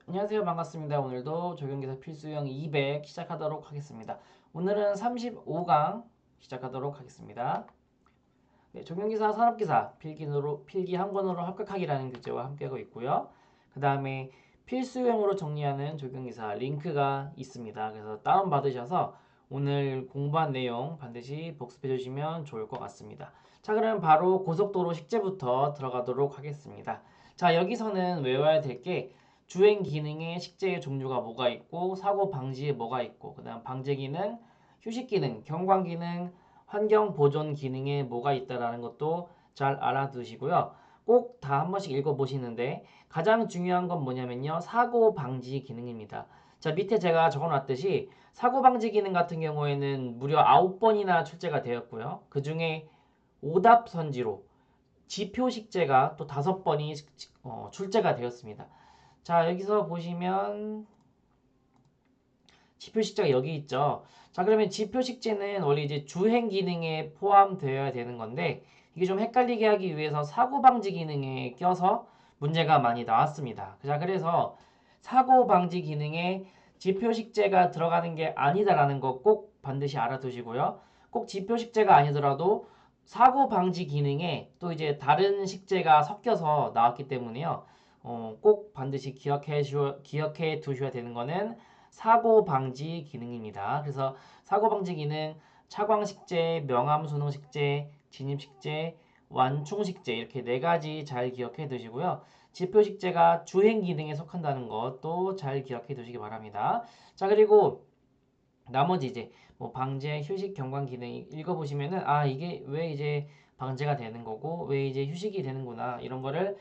안녕하세요. 반갑습니다. 오늘도 적용기사 필수형 200 시작하도록 하겠습니다. 오늘은 35강 시작하도록 하겠습니다. 네, 적용기사 산업기사 필기 한 권으로 합격하기라는 교재와 함께하고 있고요. 그 다음에 필수형으로 정리하는 적용기사 링크가 있습니다. 그래서 다운받으셔서 오늘 공부한 내용 반드시 복습해 주시면 좋을 것 같습니다. 자, 그럼 바로 고속도로 식제부터 들어가도록 하겠습니다. 자, 여기서는 외워야 될 게 주행 기능의 식재의 종류가 뭐가 있고 사고 방지에 뭐가 있고 그 다음 방제 기능, 휴식 기능, 경관 기능, 환경 보존 기능에 뭐가 있다라는 것도 잘 알아두시고요. 꼭 다 한 번씩 읽어보시는데 가장 중요한 건 뭐냐면요. 사고 방지 기능입니다. 자, 밑에 제가 적어놨듯이 사고 방지 기능 같은 경우에는 무려 9번이나 출제가 되었고요. 그 중에 오답 선지로 지표 식재가 또 5번이 출제가 되었습니다. 자, 여기서 보시면 지표 식재가 여기 있죠. 자, 그러면 지표 식재는 원래 이제 주행 기능에 포함되어야 되는 건데 이게 좀 헷갈리게 하기 위해서 사고 방지 기능에 껴서 문제가 많이 나왔습니다. 자, 그래서 사고 방지 기능에 지표 식재가 들어가는 게 아니다라는 거 꼭 반드시 알아두시고요. 꼭 지표 식재가 아니더라도 사고 방지 기능에 또 이제 다른 식재가 섞여서 나왔기 때문에요. 꼭 반드시 기억해 두셔야 되는 거는 사고 방지 기능입니다. 그래서 사고 방지 기능 차광 식재, 명암 수능 식재, 진입 식재, 완충 식재 이렇게 네 가지 잘 기억해 두시고요. 지표 식재가 주행 기능에 속한다는 것도 잘 기억해 두시기 바랍니다. 자, 그리고 나머지 이제 뭐 방제, 휴식, 경관 기능 읽어보시면은 이게 왜 이제 방제가 되는 거고 왜 이제 휴식이 되는구나 이런 거를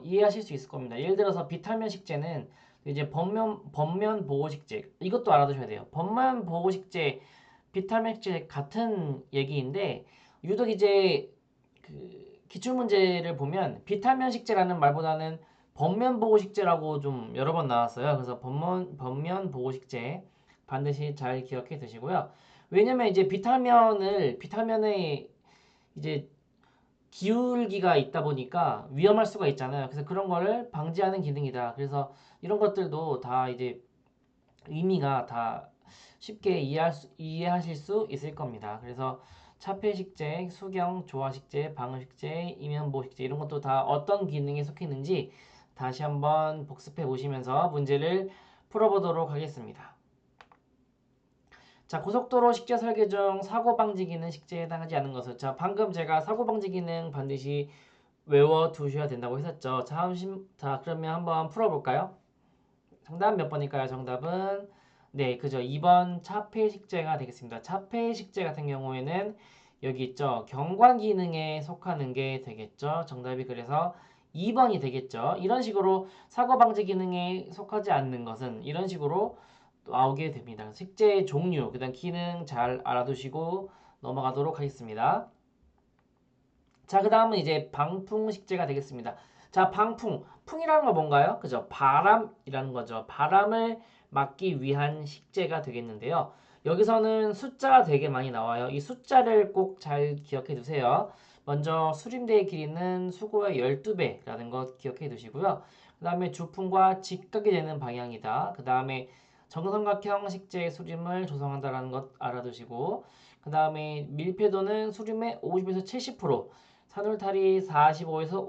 이해하실 수 있을 겁니다. 예를 들어서 비탈면 식재는 이제 번면 보호 식재 이것도 알아두셔야 돼요. 번면 보호 식재, 비탈면 식재 같은 얘기인데 유독 이제 그 기출 문제를 보면 비탈면 식재라는 말보다는 번면 보호 식재라고 좀 여러 번 나왔어요. 그래서 번면 보호 식재 반드시 잘 기억해 두시고요. 왜냐면 이제 비탈면에 이제 기울기가 있다 보니까 위험할 수가 있잖아요. 그래서 그런 거를 방지하는 기능이다. 그래서 이런 것들도 다 이제 의미가 다 쉽게 이해하실 수 있을 겁니다. 그래서 차폐식재, 수경, 조화식재, 방음식재, 이면보식재 이런 것도 다 어떤 기능에 속했는지 다시 한번 복습해 보시면서 문제를 풀어보도록 하겠습니다. 자, 고속도로 식재 설계 중 사고 방지 기능 식재에 해당하지 않은 것은 자, 방금 제가 사고 방지 기능 반드시 외워 두셔야 된다고 했었죠. 자, 그러면 한번 풀어볼까요? 정답 몇 번일까요? 정답은 네, 그죠. 2번 차폐식재가 되겠습니다. 차폐식재 같은 경우에는 여기 있죠. 경관 기능에 속하는 게 되겠죠. 정답이 그래서 2번이 되겠죠. 이런 식으로 사고 방지 기능에 속하지 않는 것은 이런 식으로 나오게 됩니다. 식재의 종류, 그다음 기능 잘 알아두시고 넘어가도록 하겠습니다. 자, 그 다음은 이제 방풍 식재가 되겠습니다. 자, 풍이라는 건 뭔가요? 그죠? 바람이라는 거죠. 바람을 막기 위한 식재가 되겠는데요. 여기서는 숫자가 되게 많이 나와요. 이 숫자를 꼭 잘 기억해 두세요. 먼저 수림대의 길이는 수고의 12배라는 것 기억해 두시고요. 그 다음에 주풍과 직각이 되는 방향이다. 그 다음에 정삼각형 식재의 수림을 조성한다는 것 알아두시고 그 다음에 밀폐도는 수림의 50에서 70%, 산울탈이 45에서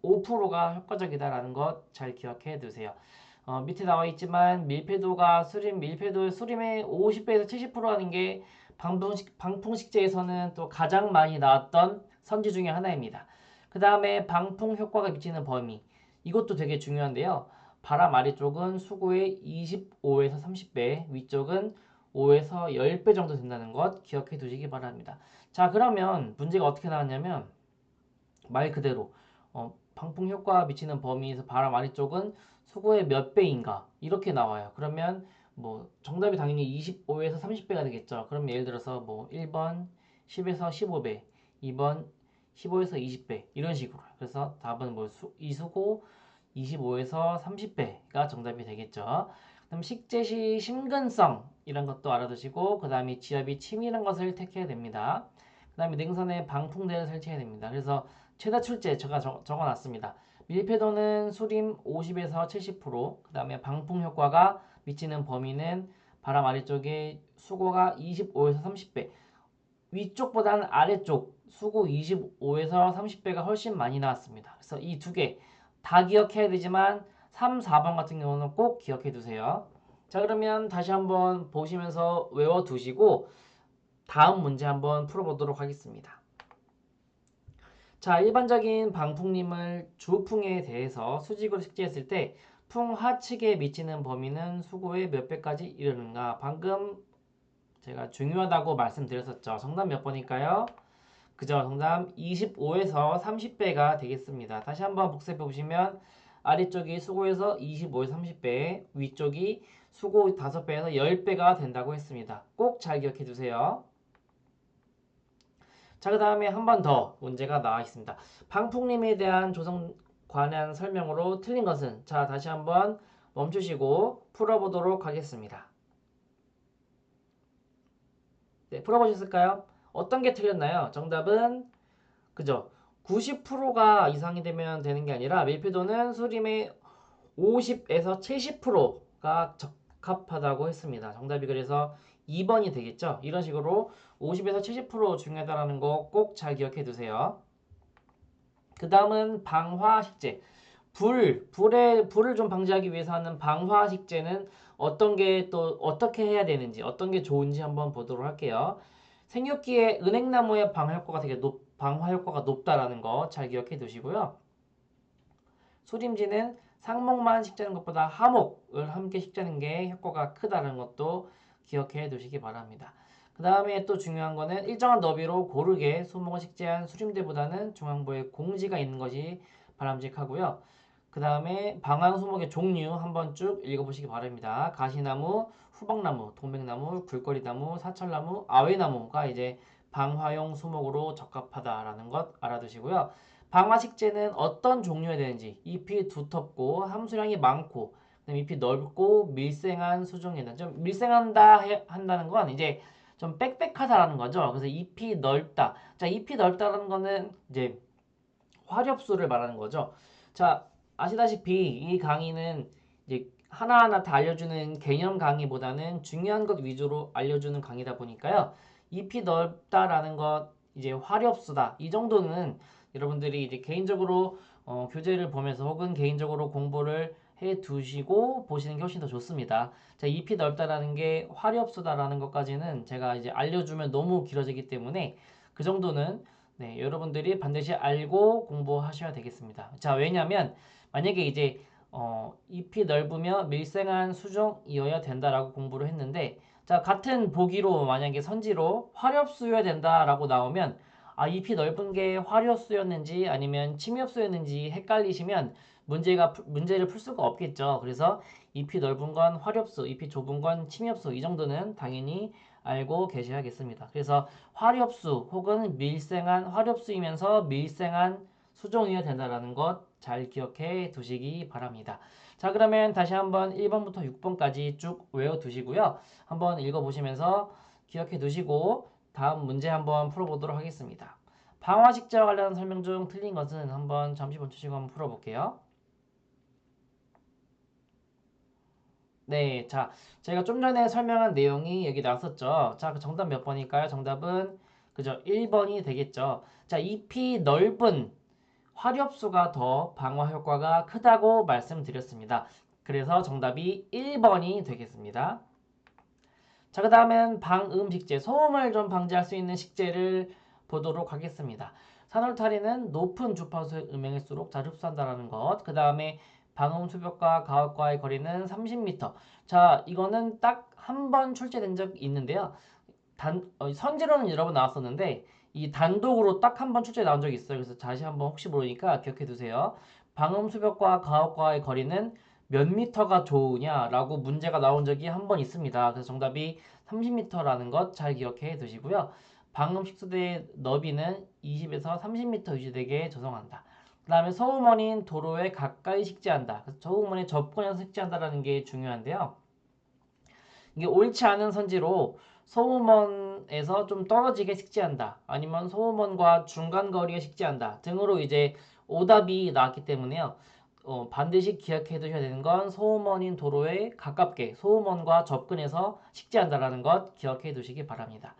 55%가 효과적이다라는 것 잘 기억해 두세요. 밑에 나와 있지만 밀폐도의 수림의 50배에서 70%라는 게 방풍식재에서는 또 가장 많이 나왔던 선지 중에 하나입니다. 그 다음에 방풍 효과가 미치는 범위. 이것도 되게 중요한데요. 바람 아래쪽은 수고의 25에서 30배, 위쪽은 5에서 10배 정도 된다는 것 기억해 두시기 바랍니다. 자, 그러면 문제가 어떻게 나왔냐면 말 그대로 방풍 효과 미치는 범위에서 바람 아래쪽은 수고의 몇 배인가 이렇게 나와요. 그러면 뭐 정답이 당연히 25에서 30배가 되겠죠. 그럼 예를 들어서 뭐 1번 10에서 15배, 2번 15에서 20배 이런 식으로. 그래서 답은 뭐 이수고 25에서 30배가 정답이 되겠죠. 그럼 식재시 심근성 이런 것도 알아두시고 그 다음에 지압이 치밀한 것을 택해야 됩니다. 그 다음에 능선에 방풍대를 설치해야 됩니다. 그래서 최다 출제 제가 적어놨습니다. 밀폐도는 수림 50에서 70%, 그 다음에 방풍 효과가 미치는 범위는 바람 아래쪽에 수고가 25에서 30배, 위쪽보다는 아래쪽 수고 25에서 30배가 훨씬 많이 나왔습니다. 그래서 이 두 개 다 기억해야 되지만 3, 4번 같은 경우는 꼭 기억해 두세요. 자, 그러면 다시 한번 보시면서 외워 두시고 다음 문제 한번 풀어보도록 하겠습니다. 자, 일반적인 방풍림을 주풍에 대해서 수직으로 식재했을 때 풍 하측에 미치는 범위는 수고의 몇 배까지 이르는가? 방금 제가 중요하다고 말씀드렸었죠. 정답 몇 번일까요? 그죠? 정답 25에서 30배가 되겠습니다. 다시 한번 복습해 보시면 아래쪽이 수고에서 25에서 30배, 위쪽이 수고 5배에서 10배가 된다고 했습니다. 꼭 잘 기억해 두세요. 자, 그 다음에 한 번 더 문제가 나와 있습니다. 방풍림에 대한 조성 관한 설명으로 틀린 것은? 자, 다시 한번 멈추시고 풀어보도록 하겠습니다. 네, 풀어보셨을까요? 어떤 게 틀렸나요? 정답은 그죠? 90%가 이상이 되면 되는 게 아니라 밀폐도는 수림의 50에서 70%가 적합하다고 했습니다. 정답이 그래서 2번이 되겠죠? 이런 식으로 50에서 70% 중요하다는 거 꼭 잘 기억해 두세요. 그 다음은 방화식재. 불을 좀 방지하기 위해서 하는 방화식재는 어떤 게 또 어떻게 해야 되는지, 어떤 게 좋은지 한번 보도록 할게요. 생육기에 은행나무의 방화 효과가 높다라는 거 잘 기억해 두시고요. 수림지는 상목만 식재하는 것보다 하목을 함께 식재하는 게 효과가 크다는 것도 기억해 두시기 바랍니다. 그 다음에 또 중요한 거는 일정한 너비로 고르게 수목을 식재한 수림대보다는 중앙부에 공지가 있는 것이 바람직하고요. 그 다음에 방황수목의 종류 한번 쭉 읽어보시기 바랍니다. 가시나무, 후박나무, 동백나무, 굴거리나무, 사철나무, 아외나무가 이제 방화용 수목으로 적합하다라는 것 알아두시고요. 방화식재는 어떤 종류여야 되는지, 잎이 두텁고 함수량이 많고 그다음에 잎이 넓고 밀생한 수종이다. 좀 한다는 건 이제 좀 빽빽하다라는 거죠. 그래서 잎이 넓다. 자, 잎이 넓다라는 거는 이제 화렵수를 말하는 거죠. 자, 아시다시피 이 강의는 이제 하나하나 다 알려주는 개념 강의보다는 중요한 것 위주로 알려주는 강의다 보니까요. 잎이 넓다라는 것, 이제 화렵수다. 이 정도는 여러분들이 이제 개인적으로 교재를 보면서 혹은 개인적으로 공부를 해 두시고 보시는 게 훨씬 더 좋습니다. 자, 잎이 넓다라는 게 화렵수다라는 것까지는 제가 이제 알려주면 너무 길어지기 때문에 그 정도는 네, 여러분들이 반드시 알고 공부하셔야 되겠습니다. 자, 왜냐면 만약에 이제 잎이 넓으며 밀생한 수종이어야 된다라고 공부를 했는데 자, 같은 보기로 만약에 선지로 화렵수여야 된다라고 나오면 아, 잎이 넓은 게 화렵수였는지 아니면 침엽수였는지 헷갈리시면 문제를 풀 수가 없겠죠. 그래서 잎이 넓은 건 화렵수, 잎이 좁은 건 침엽수 이 정도는 당연히 알고 계셔야겠습니다. 그래서 화렵수 혹은 밀생한 화렵수이면서 밀생한 수종이어야 된다는 것 잘 기억해 두시기 바랍니다. 자, 그러면 다시 한번 1번부터 6번까지 쭉 외워 두시고요. 한번 읽어보시면서 기억해 두시고 다음 문제 한번 풀어보도록 하겠습니다. 방화식재와 관련한 설명 중 틀린 것은 한번 잠시 멈추시고 한번 풀어볼게요. 네, 자, 제가 좀 전에 설명한 내용이 여기 나왔었죠. 자, 그 정답 몇 번일까요? 정답은 그죠? 1번이 되겠죠. 자, 잎이 넓은 화렵수가 더 방화 효과가 크다고 말씀드렸습니다. 그래서 정답이 1번이 되겠습니다. 자, 그 다음엔 방음식재, 소음을 좀 방지할 수 있는 식재를 보도록 하겠습니다. 산울타리는 높은 주파수의 음영일수록 잘 흡수한다는 것. 그 다음에 방음 수벽과 가옥과의 거리는 30m. 자, 이거는 딱 한 번 출제된 적이 있는데요. 선지로는 여러 번 나왔었는데 이 단독으로 딱 한 번 출제 나온 적이 있어요. 그래서 다시 한번 혹시 모르니까 기억해 두세요. 방음 수벽과 가옥과의 거리는 몇 미터가 좋으냐라고 문제가 나온 적이 한 번 있습니다. 그래서 정답이 30m라는 것 잘 기억해 두시고요. 방음 식수대의 너비는 20에서 30m 유지되게 조성한다. 그 다음에 소음원인 도로에 가까이 식재한다. 그래서 소음원에 접근해서 식재한다라는 게 중요한데요. 이게 옳지 않은 선지로 소음원에서 좀 떨어지게 식재한다. 아니면 소음원과 중간 거리에 식재한다. 등으로 이제 오답이 나왔기 때문에요. 반드시 기억해 두셔야 되는 건 소음원인 도로에 가깝게 소음원과 접근해서 식재한다라는 것 기억해 두시기 바랍니다.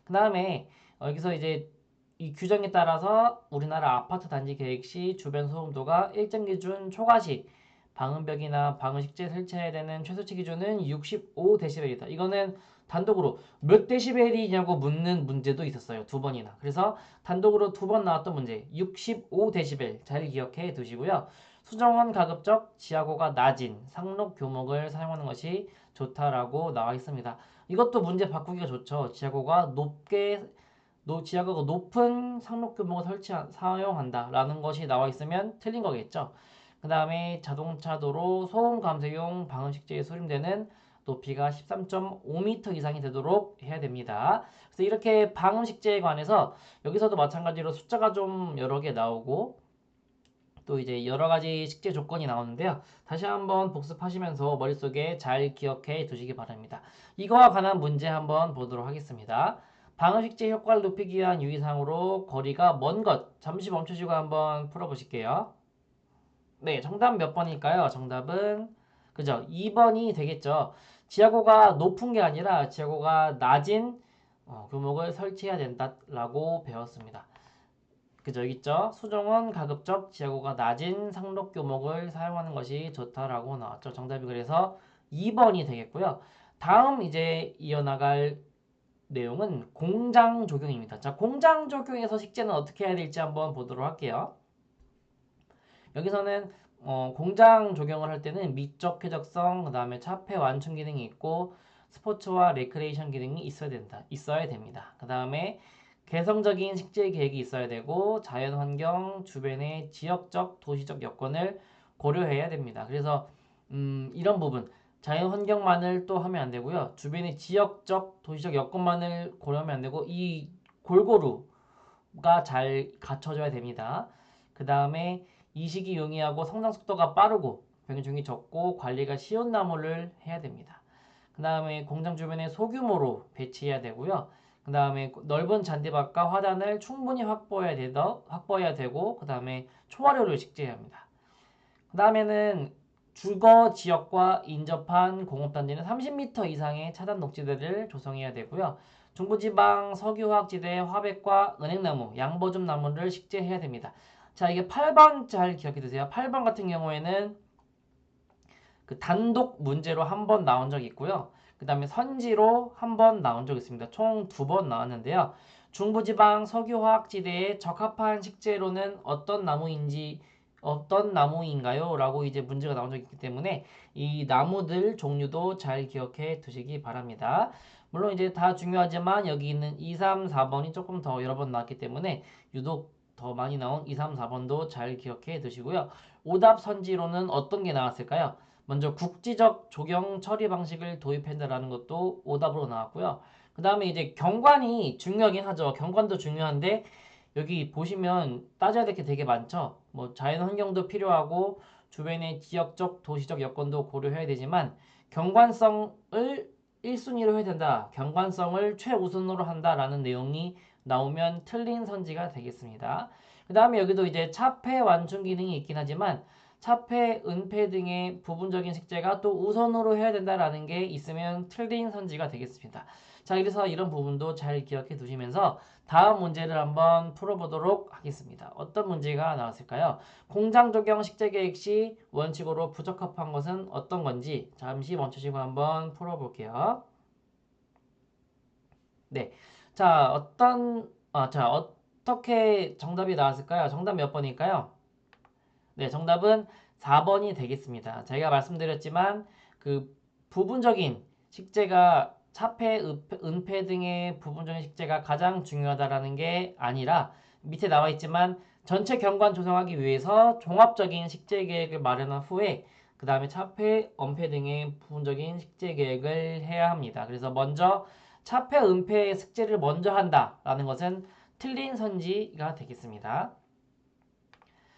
그 다음에 여기서 이제 이 규정에 따라서 우리나라 아파트 단지 계획 시 주변 소음도가 일정 기준 초과시 방음벽이나 방음식재 설치해야 되는 최소치 기준은 65데시벨이다. 이거는 단독으로 몇 데시벨이냐고 묻는 문제도 있었어요. 두 번이나. 그래서 단독으로 두 번 나왔던 문제 65데시벨 잘 기억해 두시고요. 수정원 가급적 지하고가 낮은 상록 교목을 사용하는 것이 좋다라고 나와 있습니다. 이것도 문제 바꾸기가 좋죠. 지하고가 높은 상록 교목을 사용한다라는 것이 나와 있으면 틀린 거겠죠. 그 다음에 자동차 도로 소음 감소용 방음식재에 수립되는 높이가 13.5m 이상이 되도록 해야 됩니다. 그래서 이렇게 방음식재에 관해서 여기서도 마찬가지로 숫자가 좀 여러 개 나오고 또 이제 여러 가지 식재 조건이 나오는데요. 다시 한번 복습하시면서 머릿속에 잘 기억해 두시기 바랍니다. 이거와 관한 문제 한번 보도록 하겠습니다. 방음식재 효과를 높이기 위한 유의사항으로 거리가 먼 것. 잠시 멈추시고 한번 풀어보실게요. 네, 정답 몇 번일까요? 정답은 그죠? 2번이 되겠죠. 지하고가 높은 게 아니라 지하고가 낮은 교목을 설치해야 된다라고 배웠습니다. 그죠? 여기 있죠? 수정원 가급적 지하고가 낮은 상록 교목을 사용하는 것이 좋다라고 나왔죠. 정답이 그래서 2번이 되겠고요. 다음 이제 이어나갈 내용은 공장 적용입니다. 자, 공장 적용에서 식재는 어떻게 해야 될지 한번 보도록 할게요. 여기서는 공장 적용을 할 때는 미적 쾌적성, 그 다음에 차폐 완충 기능이 있고 스포츠와 레크레이션 기능이 있어야 됩니다. 그 다음에 개성적인 식재 계획이 있어야 되고 자연 환경, 주변의 지역적, 도시적 여건을 고려해야 됩니다. 그래서 이런 부분 자연 환경만을 또 하면 안 되고요. 주변의 지역적, 도시적 여건만을 고려하면 안 되고 이 골고루가 잘 갖춰져야 됩니다. 그 다음에 이식이 용이하고 성장 속도가 빠르고 병충이 적고 관리가 쉬운 나무를 해야 됩니다. 그 다음에 공장 주변에 소규모로 배치해야 되고요. 그 다음에 넓은 잔디밭과 화단을 충분히 확보해야 되고 그 다음에 초화료를 식재해야 합니다. 그 다음에는 주거 지역과 인접한 공업단지는 30m 이상의 차단 녹지대를 조성해야 되고요. 중부지방 석유화학지대의 화백과 은행나무, 양버즘 나무를 식재해야 됩니다. 자, 이게 8번 잘 기억해 두세요. 8번 같은 경우에는 그 단독 문제로 한 번 나온 적이 있고요. 그 다음에 선지로 한 번 나온 적이 있습니다. 총 2번 나왔는데요. 중부지방 석유화학지대에 적합한 식재로는 어떤 나무인가요? 라고 이제 문제가 나온 적이 있기 때문에 이 나무들 종류도 잘 기억해 두시기 바랍니다. 물론 이제 다 중요하지만 여기 있는 2, 3, 4번이 조금 더 여러 번 나왔기 때문에 유독 더 많이 나온 2, 3, 4번도 잘 기억해 두시고요. 오답 선지로는 어떤 게 나왔을까요? 먼저 국지적 조경 처리 방식을 도입한다라는 것도 오답으로 나왔고요. 그 다음에 이제 경관이 중요하긴 하죠. 경관도 중요한데 여기 보시면 따져야 될 게 되게 많죠. 뭐 자연 환경도 필요하고 주변의 지역적, 도시적 여건도 고려해야 되지만 경관성을 1순위로 해야 된다. 경관성을 최우선으로 한다라는 내용이 나오면 틀린 선지가 되겠습니다. 그 다음에 여기도 이제 차폐 완충 기능이 있긴 하지만 차폐, 은폐 등의 부분적인 식재가 또 우선으로 해야 된다라는 게 있으면 틀린 선지가 되겠습니다. 자, 그래서 이런 부분도 잘 기억해 두시면서 다음 문제를 한번 풀어보도록 하겠습니다. 어떤 문제가 나왔을까요? 공장 적용 식재 계획 시 원칙으로 부적합한 것은 어떤 건지 잠시 멈추시고 한번 풀어볼게요. 네. 자, 어떻게 정답이 나왔을까요? 정답 몇 번일까요? 네, 정답은 4번이 되겠습니다. 제가 말씀드렸지만 그 부분적인 식재가 차폐, 은폐 등의 부분적인 식재가 가장 중요하다라는 게 아니라 밑에 나와 있지만 전체 경관 조성하기 위해서 종합적인 식재 계획을 마련한 후에 그 다음에 차폐, 은폐 등의 부분적인 식재 계획을 해야 합니다. 그래서 먼저 차폐, 은폐 식재를 먼저 한다라는 것은 틀린 선지가 되겠습니다.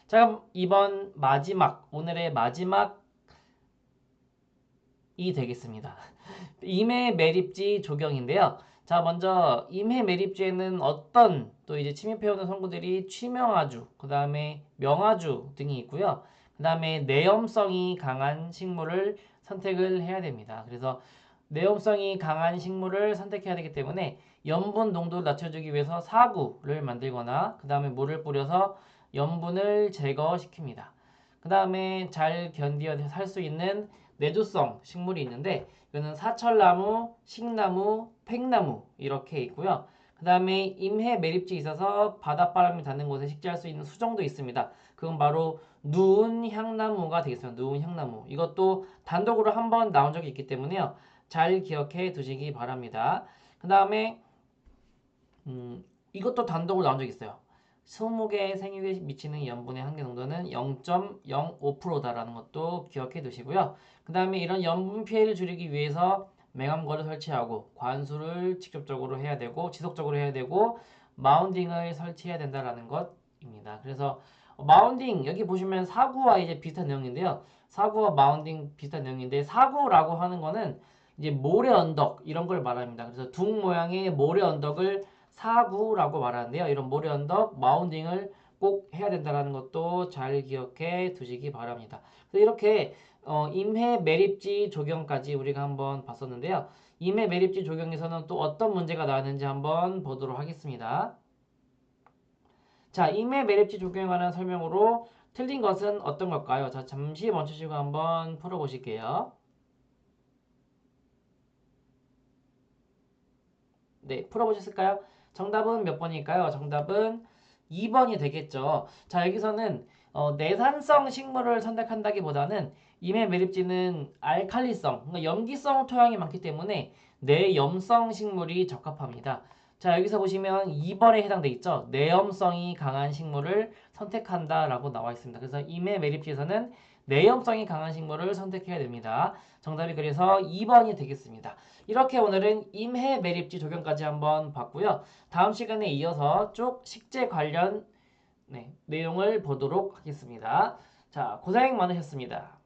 자, 그럼 이번 오늘의 마지막이 되겠습니다. 임의 매립지 조경인데요. 자, 먼저 임해 매립지에는 어떤 또 이제 침입해오는 성분들이 취명아주, 그 다음에 명아주 등이 있고요. 그 다음에 내염성이 강한 식물을 선택을 해야 됩니다. 그래서 내염성이 강한 식물을 선택해야 되기 때문에 염분 농도를 낮춰주기 위해서 사구를 만들거나 그 다음에 물을 뿌려서 염분을 제거시킵니다. 그 다음에 잘 견디어 살 수 있는 내주성 식물이 있는데 이거는 사철나무, 칡나무, 팽나무 이렇게 있고요. 그 다음에 임해 매립지에 있어서 바닷바람이 닿는 곳에 식재할 수 있는 수종도 있습니다. 그건 바로 누운 향나무가 되겠습니다. 누운 향나무. 이것도 단독으로 한번 나온 적이 있기 때문에요. 잘 기억해 두시기 바랍니다. 그 다음에 이것도 단독으로 나온 적이 있어요. 20개의 생육에 미치는 염분의 한계 농도는 0.05%다라는 것도 기억해 두시고요. 그 다음에 이런 염분 피해를 줄이기 위해서 맹암거를 설치하고 관수를 직접적으로 해야 되고 지속적으로 해야 되고 마운딩을 설치해야 된다라는 것입니다. 그래서 마운딩 여기 보시면 사구와 이제 비슷한 내용인데요. 사구와 마운딩 비슷한 내용인데 사구라고 하는 거는 이제 모래 언덕 이런 걸 말합니다. 그래서 둥 모양의 모래 언덕을 사구라고 말하는데요. 이런 모래 언덕 마운딩을 꼭 해야 된다는 것도 잘 기억해 두시기 바랍니다. 그래서 이렇게 임해 매립지 조경까지 우리가 한번 봤었는데요. 임해 매립지 조경에서는 또 어떤 문제가 나왔는지 한번 보도록 하겠습니다. 자, 임해 매립지 조경에 관한 설명으로 틀린 것은 어떤 걸까요? 자, 잠시 멈추시고 한번 풀어보실게요. 네, 풀어보셨을까요? 정답은 몇 번일까요? 정답은 2번이 되겠죠. 자, 여기서는 내산성 식물을 선택한다기보다는 임해 매립지는 알칼리성, 그러니까 염기성 토양이 많기 때문에 내염성 식물이 적합합니다. 자, 여기서 보시면 2번에 해당돼 있죠. 내염성이 강한 식물을 선택한다라고 나와 있습니다. 그래서 임해 매립지에서는 내염성이 강한 식물을 선택해야 됩니다. 정답이 그래서 2번이 되겠습니다. 이렇게 오늘은 임해 매립지 적용까지 한번 봤고요. 다음 시간에 이어서 쭉 식재 관련 내용을 보도록 하겠습니다. 자, 고생 많으셨습니다.